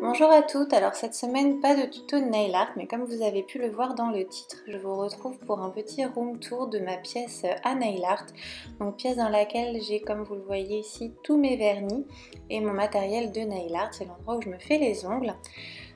Bonjour à toutes, alors cette semaine pas de tuto de nail art mais comme vous avez pu le voir dans le titre, je vous retrouve pour un petit room tour de ma pièce à nail art. Donc pièce dans laquelle j'ai, comme vous le voyez ici, tous mes vernis et mon matériel de nail art, c'est l'endroit où je me fais les ongles.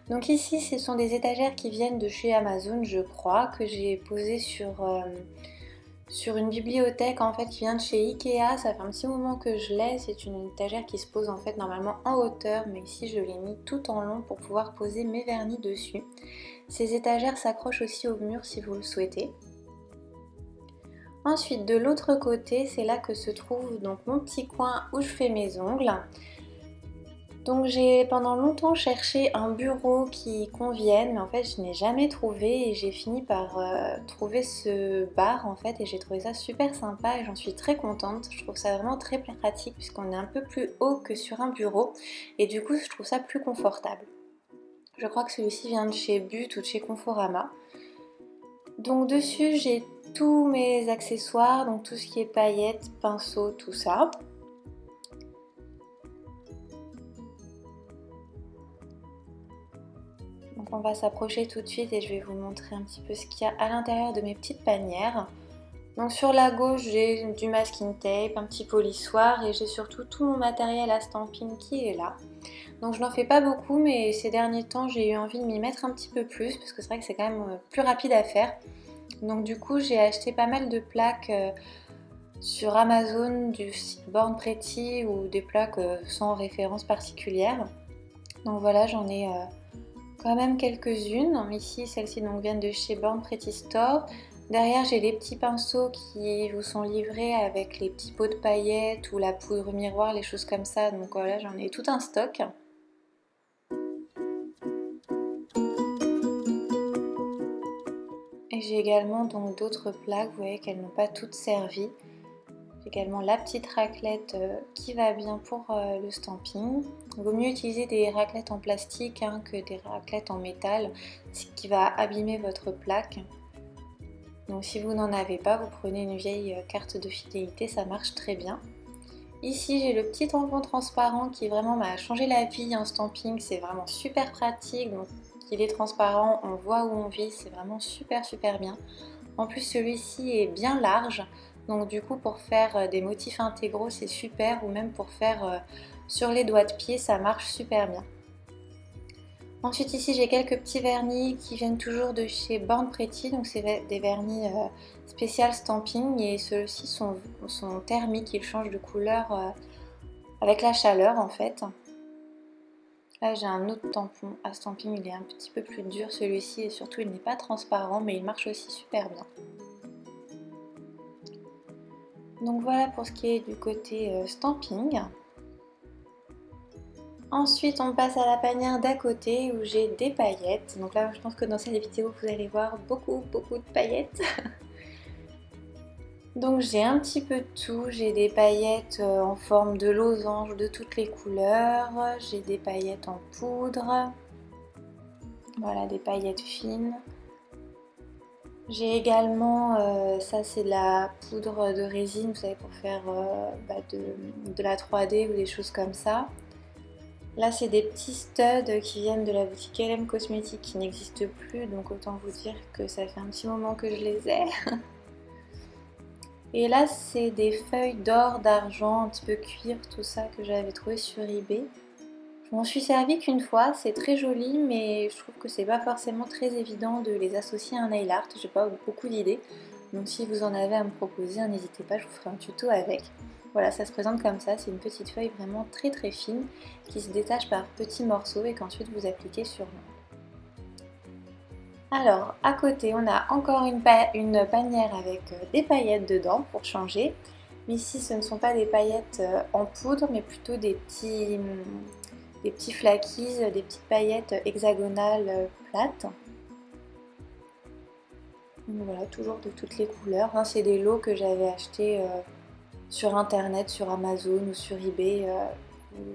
Donc ici ce sont des étagères qui viennent de chez Amazon je crois, que j'ai posées sur une bibliothèque en fait qui vient de chez Ikea. Ça fait un petit moment que je l'ai, c'est une étagère qui se pose en fait normalement en hauteur, mais ici je l'ai mis tout en long pour pouvoir poser mes vernis dessus. Ces étagères s'accrochent aussi au mur si vous le souhaitez. Ensuite de l'autre côté, c'est là que se trouve donc mon petit coin où je fais mes ongles. Donc j'ai pendant longtemps cherché un bureau qui convienne, mais en fait je n'ai jamais trouvé et j'ai fini par trouver ce bar en fait et j'ai trouvé ça super sympa et j'en suis très contente. Je trouve ça vraiment très pratique puisqu'on est un peu plus haut que sur un bureau et du coup je trouve ça plus confortable. Je crois que celui-ci vient de chez But ou de chez Conforama. Donc dessus j'ai tous mes accessoires, donc tout ce qui est paillettes, pinceaux, tout ça. Donc on va s'approcher tout de suite et je vais vous montrer un petit peu ce qu'il y a à l'intérieur de mes petites panières. Donc sur la gauche j'ai du masking tape, un petit polissoir et j'ai surtout tout mon matériel à stamping qui est là. Donc je n'en fais pas beaucoup mais ces derniers temps j'ai eu envie de m'y mettre un petit peu plus parce que c'est vrai que c'est quand même plus rapide à faire. Donc du coup j'ai acheté pas mal de plaques sur Amazon du site Born Pretty ou des plaques sans référence particulière. Donc voilà, j'en ai quand même quelques-unes. Ici, celles-ci viennent de chez Born Pretty Store. Derrière, j'ai les petits pinceaux qui vous sont livrés avec les petits pots de paillettes ou la poudre miroir, les choses comme ça. Donc voilà, j'en ai tout un stock. Et j'ai également donc d'autres plaques, vous voyez qu'elles n'ont pas toutes servi. J'ai également la petite raclette qui va bien pour le stamping. Il vaut mieux utiliser des raclettes en plastique que des raclettes en métal, ce qui va abîmer votre plaque. Donc si vous n'en avez pas, vous prenez une vieille carte de fidélité, ça marche très bien. Ici j'ai le petit tampon transparent qui vraiment m'a changé la vie en stamping, c'est vraiment super pratique. Donc il est transparent, on voit où on vit, c'est vraiment super bien. En plus celui-ci est bien large, donc du coup pour faire des motifs intégraux c'est super, ou même pour faire sur les doigts de pied ça marche super bien. Ensuite ici j'ai quelques petits vernis qui viennent toujours de chez Born Pretty, donc c'est des vernis spécial stamping et ceux-ci sont thermiques, ils changent de couleur avec la chaleur en fait. Là j'ai un autre tampon à stamping, il est un petit peu plus dur celui-ci et surtout il n'est pas transparent mais il marche aussi super bien. Donc voilà pour ce qui est du côté stamping. Ensuite on passe à la panière d'à côté où j'ai des paillettes. Donc là je pense que dans cette vidéo vous allez voir beaucoup de paillettes. Donc j'ai un petit peu de tout, j'ai des paillettes en forme de losange de toutes les couleurs, j'ai des paillettes en poudre, voilà des paillettes fines. J'ai également, ça c'est de la poudre de résine, vous savez pour faire de la 3D ou des choses comme ça. Là c'est des petits studs qui viennent de la boutique LM Cosmétiques qui n'existe plus, donc autant vous dire que ça fait un petit moment que je les ai. Et là c'est des feuilles d'or, d'argent, un petit peu cuir, tout ça que j'avais trouvé sur eBay. Je m'en suis servi qu'une fois, c'est très joli mais je trouve que c'est pas forcément très évident de les associer à un nail art, j'ai pas beaucoup d'idées. Donc si vous en avez à me proposer, n'hésitez pas, je vous ferai un tuto avec. Voilà, ça se présente comme ça, c'est une petite feuille vraiment très fine qui se détache par petits morceaux et qu'ensuite vous appliquez sur l'ongle. Alors, à côté, on a encore une panière avec des paillettes dedans pour changer. Mais ici, ce ne sont pas des paillettes en poudre, mais plutôt des petits flakis, des petites paillettes hexagonales plates. Donc voilà, toujours de toutes les couleurs. C'est des lots que j'avais achetés sur internet, sur Amazon ou sur eBay.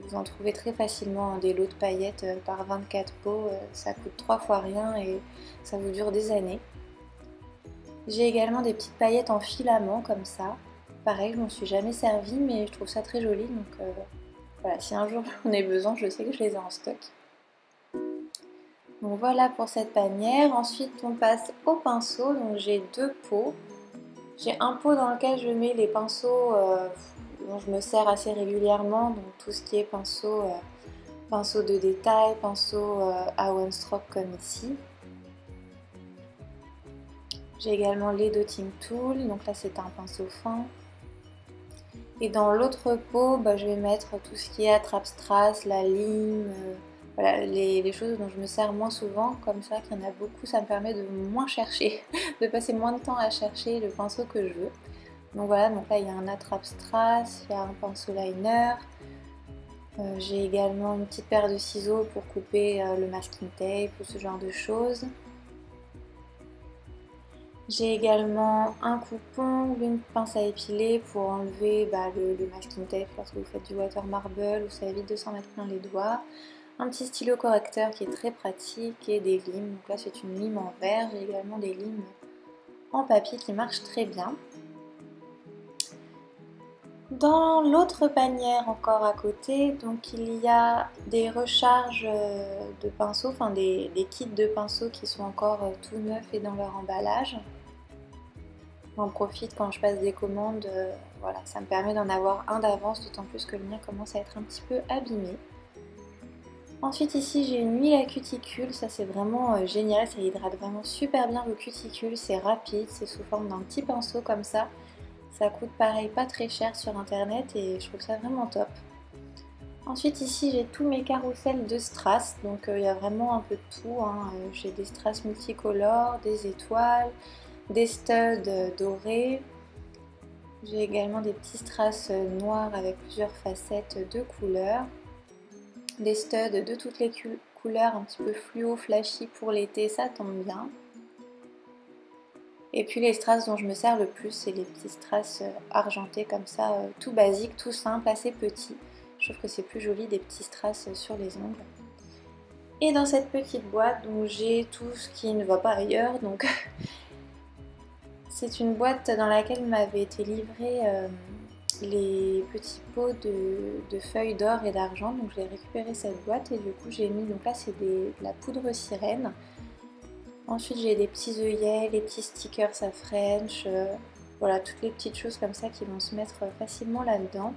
Vous en trouvez très facilement des lots de paillettes par 24 pots, ça coûte 3 fois rien et ça vous dure des années. J'ai également des petites paillettes en filament comme ça. Pareil, je m'en suis jamais servi mais je trouve ça très joli, donc voilà, si un jour j'en ai besoin, je sais que je les ai en stock. Donc voilà pour cette panière. Ensuite on passe au pinceau, donc j'ai deux pots. J'ai un pot dans lequel je mets les pinceaux dont je me sers assez régulièrement, donc tout ce qui est pinceau de détail, pinceau à one stroke comme ici. J'ai également les dotting tools, donc là c'est un pinceau fin. Et dans l'autre pot, je vais mettre tout ce qui est attrape-strass, la lime, voilà, les choses dont je me sers moins souvent. Comme ça qu'il y en a beaucoup, ça me permet de moins chercher, de passer moins de temps à chercher le pinceau que je veux. Donc voilà, donc là il y a un attrape-strass, il y a un pinceau liner. J'ai également une petite paire de ciseaux pour couper le masking tape ou ce genre de choses. J'ai également un coupon, une pince à épiler pour enlever le masking tape lorsque vous faites du water marble, où ça évite de s'en mettre plein les doigts. Un petit stylo correcteur qui est très pratique et des limes. Donc là c'est une lime en verre, j'ai également des limes en papier qui marchent très bien. Dans l'autre panière encore à côté, donc il y a des recharges de pinceaux, enfin des kits de pinceaux qui sont encore tout neufs et dans leur emballage. J'en profite quand je passe des commandes, voilà, ça me permet d'en avoir un d'avance, d'autant plus que le mien commence à être un petit peu abîmé. Ensuite ici j'ai une huile à cuticule, ça c'est vraiment génial, ça hydrate vraiment super bien vos cuticules, c'est rapide, c'est sous forme d'un petit pinceau comme ça. Ça coûte pareil pas très cher sur internet et je trouve ça vraiment top. Ensuite ici j'ai tous mes carousels de strass, donc il y a vraiment un peu de tout, hein. J'ai des strass multicolores, des étoiles, des studs dorés. J'ai également des petits strass noirs avec plusieurs facettes de couleurs. Des studs de toutes les couleurs, un petit peu fluo, flashy pour l'été, ça tombe bien. Et puis les strass dont je me sers le plus, c'est les petits strass argentés comme ça, tout basique, tout simple, assez petit. Je trouve que c'est plus joli des petits strass sur les ongles. Et dans cette petite boîte, donc j'ai tout ce qui ne va pas ailleurs. Donc c'est une boîte dans laquelle m'avaient été livrés les petits pots de feuilles d'or et d'argent. Donc j'ai récupéré cette boîte et du coup j'ai mis, donc là c'est de la poudre sirène. Ensuite j'ai des petits œillets, les petits stickers à French, voilà, toutes les petites choses comme ça qui vont se mettre facilement là-dedans.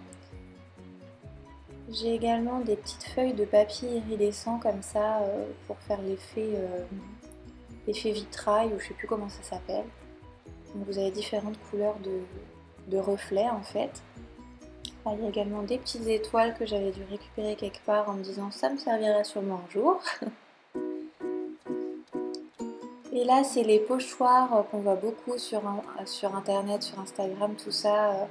J'ai également des petites feuilles de papier iridescent comme ça pour faire l'effet vitrail, ou je sais plus comment ça s'appelle. Donc vous avez différentes couleurs de reflets en fait. Alors, il y a également des petites étoiles que j'avais dû récupérer quelque part en me disant ça me servira sûrement un jour. Et là, c'est les pochoirs qu'on voit beaucoup sur internet, sur Instagram, tout ça.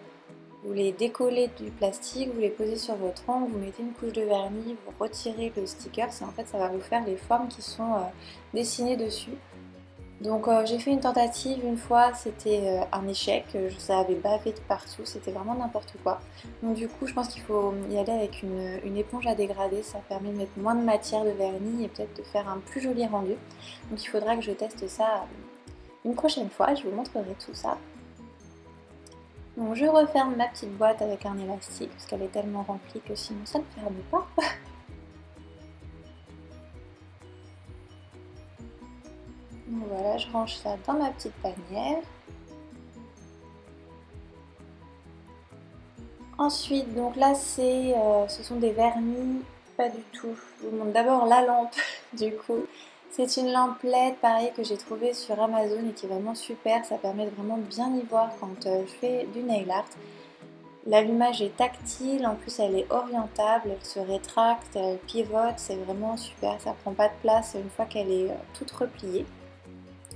Vous les décollez du plastique, vous les posez sur votre ongle, vous mettez une couche de vernis, vous retirez le sticker, et en fait ça va vous faire les formes qui sont dessinées dessus. Donc j'ai fait une tentative une fois, c'était un échec, ça avait bavé de partout, c'était vraiment n'importe quoi. Donc du coup je pense qu'il faut y aller avec une éponge à dégrader, ça permet de mettre moins de matière de vernis et peut-être de faire un plus joli rendu. Donc il faudra que je teste ça une prochaine fois, je vous montrerai tout ça. Donc je referme ma petite boîte avec un élastique parce qu'elle est tellement remplie que sinon ça ne ferme pas. Donc voilà, je range ça dans ma petite panière. Ensuite, donc là ce sont des vernis, pas du tout. Je vous montre d'abord la lampe du coup. C'est une lampe LED pareil que j'ai trouvée sur Amazon et qui est vraiment super. Ça permet de vraiment bien y voir quand je fais du nail art. L'allumage est tactile, en plus elle est orientable, elle se rétracte, elle pivote, c'est vraiment super. Ça prend pas de place une fois qu'elle est toute repliée.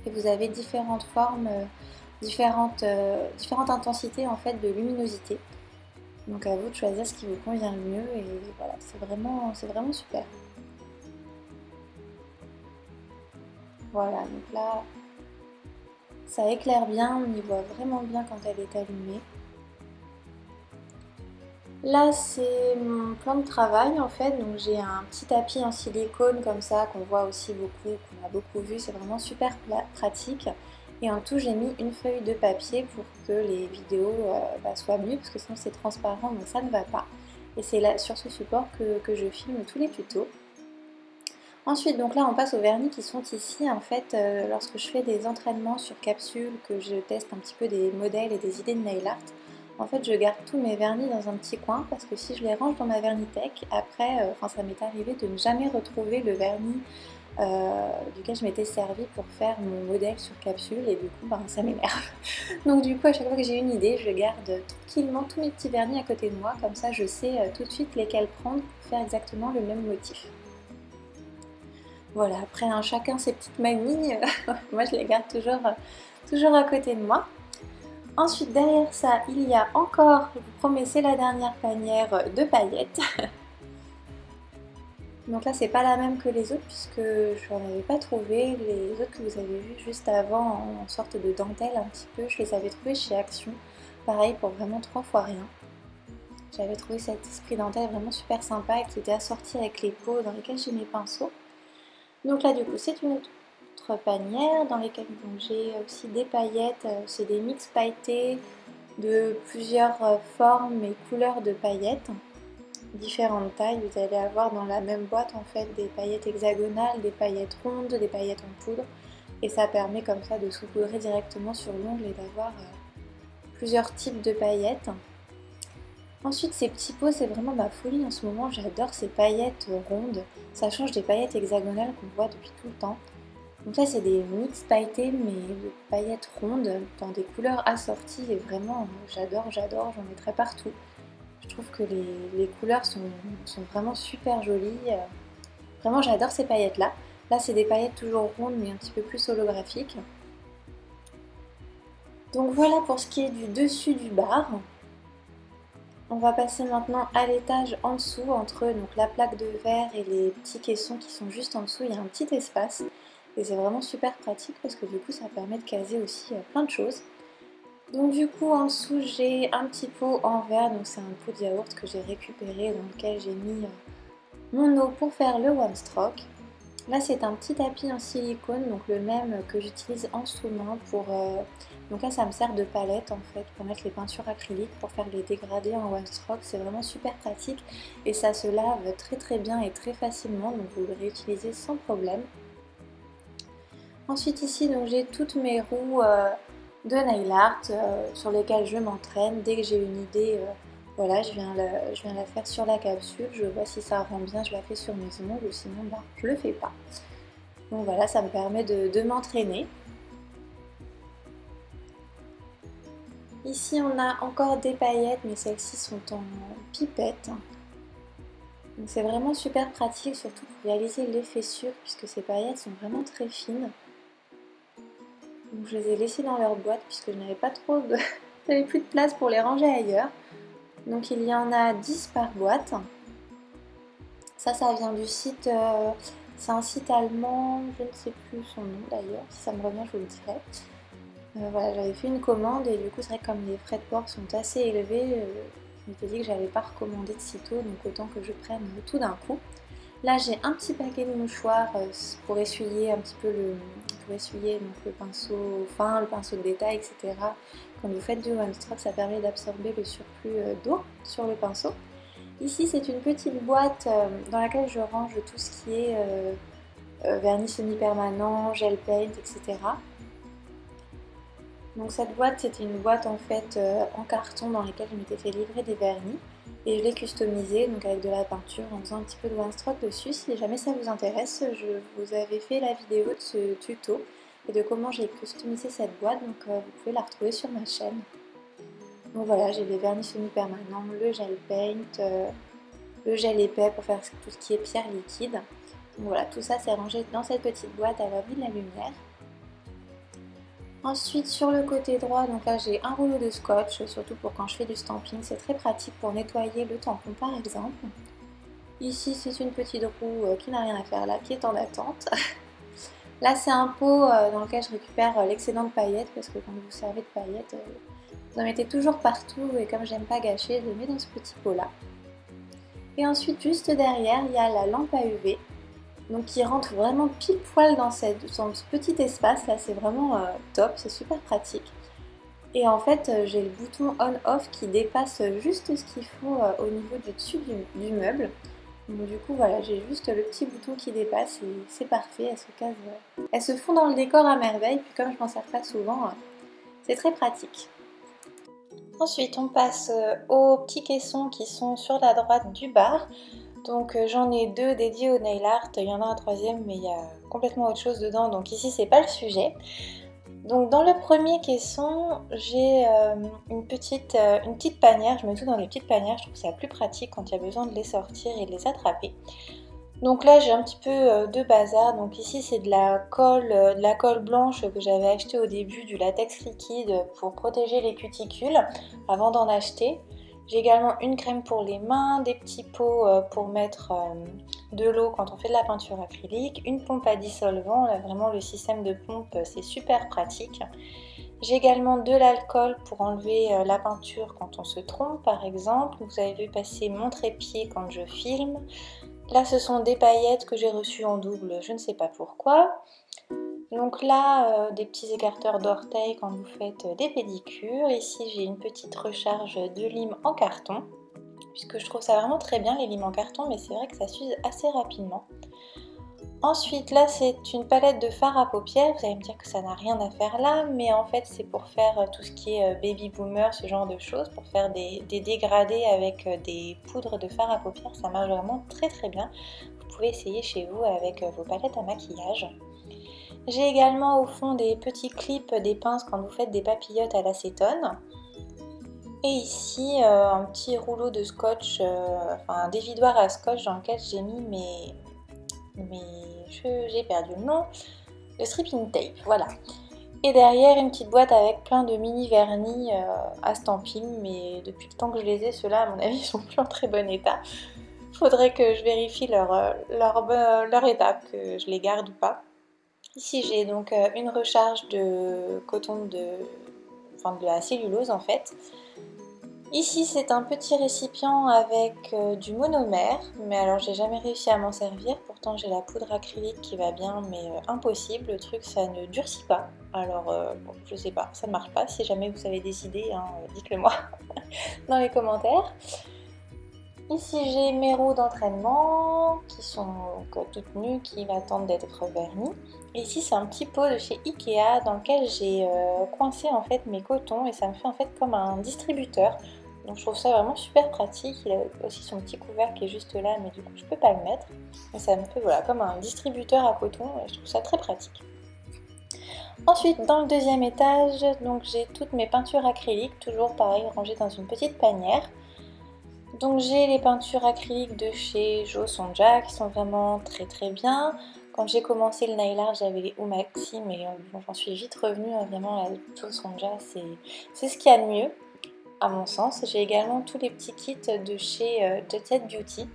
Et vous avez différentes formes, différentes intensités en fait de luminosité. Donc à vous de choisir ce qui vous convient le mieux et voilà, c'est vraiment super. Voilà, donc là, ça éclaire bien, on y voit vraiment bien quand elle est allumée. Là, c'est mon plan de travail en fait, donc j'ai un petit tapis en silicone comme ça qu'on voit aussi beaucoup, qu'on a beaucoup vu, c'est vraiment super pratique. Et en tout, j'ai mis une feuille de papier pour que les vidéos soient mieux, parce que sinon c'est transparent, donc ça ne va pas. Et c'est là sur ce support que je filme tous les tutos. Ensuite, donc là, on passe aux vernis qui sont ici. En fait, lorsque je fais des entraînements sur capsule, que je teste un petit peu des modèles et des idées de nail art, en fait, je garde tous mes vernis dans un petit coin parce que si je les range dans ma Vernitech, après, ça m'est arrivé de ne jamais retrouver le vernis duquel je m'étais servi pour faire mon modèle sur capsule et du coup, ben, ça m'énerve. Donc du coup, à chaque fois que j'ai une idée, je garde tranquillement tous mes petits vernis à côté de moi, comme ça je sais tout de suite lesquels prendre pour faire exactement le même motif. Voilà, après hein, chacun ses petites manies, moi je les garde toujours à côté de moi. Ensuite derrière ça, il y a encore, je vous promets, c'est la dernière panière de paillettes. Donc là c'est pas la même que les autres puisque je n'en avais pas trouvé. Les autres que vous avez vues juste avant en sorte de dentelle un petit peu, je les avais trouvées chez Action. Pareil pour vraiment 3 fois rien. J'avais trouvé cet esprit dentelle vraiment super sympa et qui était assorti avec les pots dans lesquels j'ai mes pinceaux. Donc là du coup c'est une autre panière dans lesquelles j'ai aussi des paillettes, c'est des mix pailletés de plusieurs formes et couleurs de paillettes, différentes tailles. Vous allez avoir dans la même boîte en fait des paillettes hexagonales, des paillettes rondes, des paillettes en poudre et ça permet comme ça de saupoudrer directement sur l'ongle et d'avoir plusieurs types de paillettes. Ensuite ces petits pots c'est vraiment ma folie en ce moment, j'adore ces paillettes rondes, ça change des paillettes hexagonales qu'on voit depuis tout le temps. Donc là c'est des mix pailletés mais de paillettes rondes dans des couleurs assorties et vraiment j'adore, j'en mettrai partout. Je trouve que les couleurs sont vraiment super jolies, vraiment j'adore ces paillettes là. Là c'est des paillettes toujours rondes mais un petit peu plus holographiques. Donc voilà pour ce qui est du dessus du bar. On va passer maintenant à l'étage en dessous, entre donc, la plaque de verre et les petits caissons qui sont juste en dessous, il y a un petit espace. Et c'est vraiment super pratique parce que du coup ça permet de caser aussi plein de choses. Donc du coup en dessous j'ai un petit pot en verre, donc c'est un pot de yaourt que j'ai récupéré dans lequel j'ai mis mon eau pour faire le one stroke. Là c'est un petit tapis en silicone, donc le même que j'utilise en sous-main pour... donc là ça me sert de palette en fait pour mettre les peintures acryliques, pour faire les dégradés en one stroke, c'est vraiment super pratique et ça se lave très bien et très facilement, donc vous le réutilisez sans problème. Ensuite ici donc j'ai toutes mes roues de nail art sur lesquelles je m'entraîne. Dès que j'ai une idée, voilà, je viens la faire sur la capsule, je vois si ça rend bien, je la fais sur mes ongles ou sinon bah, je le fais pas. Donc voilà, ça me permet de m'entraîner. Ici on a encore des paillettes mais celles-ci sont en pipette. Donc c'est vraiment super pratique surtout pour réaliser l'effet sûr puisque ces paillettes sont vraiment très fines. Donc je les ai laissées dans leur boîte puisque je n'avais pas trop de... j'avais plus de place pour les ranger ailleurs. Donc il y en a 10 par boîte. Ça vient du site, c'est un site allemand, je ne sais plus son nom d'ailleurs, si ça me revient je vous le dirai. Voilà, j'avais fait une commande et du coup c'est vrai que comme les frais de port sont assez élevés, je m'étais dit que j'allais pas recommander de sitôt, donc autant que je prenne tout d'un coup. Là j'ai un petit paquet de mouchoirs pour essuyer un petit peu le pinceau fin, le pinceau de détail, etc. Quand vous faites du one stroke, ça permet d'absorber le surplus d'eau sur le pinceau. Ici c'est une petite boîte dans laquelle je range tout ce qui est vernis semi-permanent, gel paint, etc. Donc cette boîte c'était une boîte en fait en carton dans laquelle je m'étais fait livrer des vernis et je l'ai customisée donc avec de la peinture en faisant un petit peu de one stroke dessus. Si jamais ça vous intéresse, je vous avais fait la vidéo de ce tuto et de comment j'ai customisé cette boîte, donc vous pouvez la retrouver sur ma chaîne. Donc voilà, j'ai les vernis semi-permanents, le gel paint, le gel épais pour faire tout ce qui est pierre liquide. Donc voilà, tout ça c'est rangé dans cette petite boîte à l'abri de la lumière. Ensuite sur le côté droit, donc là j'ai un rouleau de scotch, surtout pour quand je fais du stamping, c'est très pratique pour nettoyer le tampon par exemple. Ici c'est une petite roue qui n'a rien à faire là, qui est en attente. Là c'est un pot dans lequel je récupère l'excédent de paillettes, parce que quand vous servez de paillettes, vous en mettez toujours partout et comme j'aime pas gâcher, je le mets dans ce petit pot là. Et ensuite juste derrière il y a la lampe à UV. Donc qui rentre vraiment pile poil dans ce petit espace là, c'est vraiment top, c'est super pratique. Et en fait j'ai le bouton on-off qui dépasse juste ce qu'il faut au niveau du dessus du meuble. Donc, du coup voilà, j'ai juste le petit bouton qui dépasse et c'est parfait, elles se font dans le décor à merveille, puis comme je m'en sers pas souvent, c'est très pratique. Ensuite, on passe aux petits caissons qui sont sur la droite du bar. Donc j'en ai deux dédiés au nail art, il y en a un troisième mais il y a complètement autre chose dedans, donc ici c'est pas le sujet. Donc dans le premier caisson, j'ai une petite panière, je mets tout dans des petites panières, je trouve ça plus pratique quand il y a besoin de les sortir et de les attraper. Donc là j'ai un petit peu de bazar, donc ici c'est de la colle blanche que j'avais acheté au début, du latex liquide pour protéger les cuticules avant d'en acheter. J'ai également une crème pour les mains, des petits pots pour mettre de l'eau quand on fait de la peinture acrylique, une pompe à dissolvant, là vraiment le système de pompe c'est super pratique. J'ai également de l'alcool pour enlever la peinture quand on se trompe par exemple. Vous avez vu passer mon trépied quand je filme. Là ce sont des paillettes que j'ai reçues en double, je ne sais pas pourquoi. Donc là, des petits écarteurs d'orteils quand vous faites des pédicures. Ici, j'ai une petite recharge de lime en carton, puisque je trouve ça vraiment très bien les limes en carton, mais c'est vrai que ça s'use assez rapidement. Ensuite, là, c'est une palette de fard à paupières. Vous allez me dire que ça n'a rien à faire là, mais en fait, c'est pour faire tout ce qui est baby boomer, ce genre de choses, pour faire des dégradés avec des poudres de fard à paupières. Ça marche vraiment très très bien. Vous pouvez essayer chez vous avec vos palettes à maquillage. J'ai également au fond des petits clips, des pinces quand vous faites des papillotes à l'acétone. Et ici un petit rouleau de scotch, enfin un dévidoir à scotch dans lequel j'ai mis j'ai perdu le nom, le stripping tape, voilà. Et derrière une petite boîte avec plein de mini vernis à stamping, mais depuis le temps que je les ai, ceux-là à mon avis ils sont plus en très bon état. Faudrait que je vérifie leur état, que je les garde ou pas. Ici j'ai donc une recharge de coton de la cellulose en fait. Ici c'est un petit récipient avec du monomère, mais alors j'ai jamais réussi à m'en servir, pourtant j'ai la poudre acrylique qui va bien, mais impossible, le truc ça ne durcit pas. Alors bon, je sais pas, ça ne marche pas, si jamais vous avez des idées, hein, dites-le moi dans les commentaires. Ici j'ai mes roues d'entraînement qui sont donc toutes nues, qui attendent d'être vernies. Et ici c'est un petit pot de chez Ikea dans lequel j'ai coincé en fait mes cotons et ça me fait en fait comme un distributeur. Donc je trouve ça vraiment super pratique. Il a aussi son petit couvercle qui est juste là, mais du coup je peux pas le mettre. Et ça me fait voilà comme un distributeur à coton et je trouve ça très pratique. Ensuite dans le deuxième étage, donc j'ai toutes mes peintures acryliques, toujours pareil rangées dans une petite panière. Donc j'ai les peintures acryliques de chez Jo Sonja qui sont vraiment très très bien. Quand j'ai commencé le nail art j'avais les Umaxi mais bon, j'en suis vite revenue, hein, vraiment la Jo Sonja c'est ce qu'il y a de mieux à mon sens. J'ai également tous les petits kits de chez Jet Set Beauty.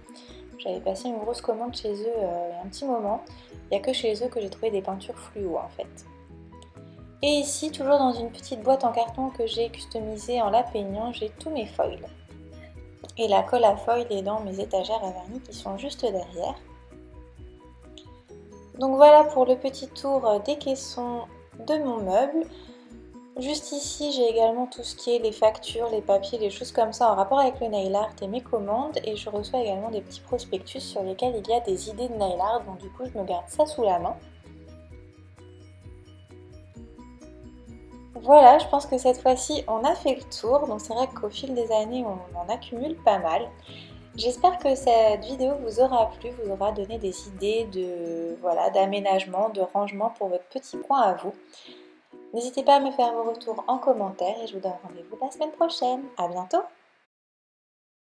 J'avais passé une grosse commande chez eux il y a un petit moment. Il n'y a que chez eux que j'ai trouvé des peintures fluo en fait. Et ici, toujours dans une petite boîte en carton que j'ai customisée en la peignant, j'ai tous mes foils. Et la colle à foil est dans mes étagères à vernis qui sont juste derrière. Donc voilà pour le petit tour des caissons de mon meuble. Juste ici j'ai également tout ce qui est les factures, les papiers, les choses comme ça en rapport avec le nail art et mes commandes. Et je reçois également des petits prospectus sur lesquels il y a des idées de nail art. Donc du coup je me garde ça sous la main. Voilà, je pense que cette fois-ci on a fait le tour. Donc c'est vrai qu'au fil des années on en accumule pas mal. J'espère que cette vidéo vous aura plu, vous aura donné des idées d'aménagement, de rangement pour votre petit coin à vous. N'hésitez pas à me faire vos retours en commentaire et je vous donne rendez-vous la semaine prochaine. À bientôt!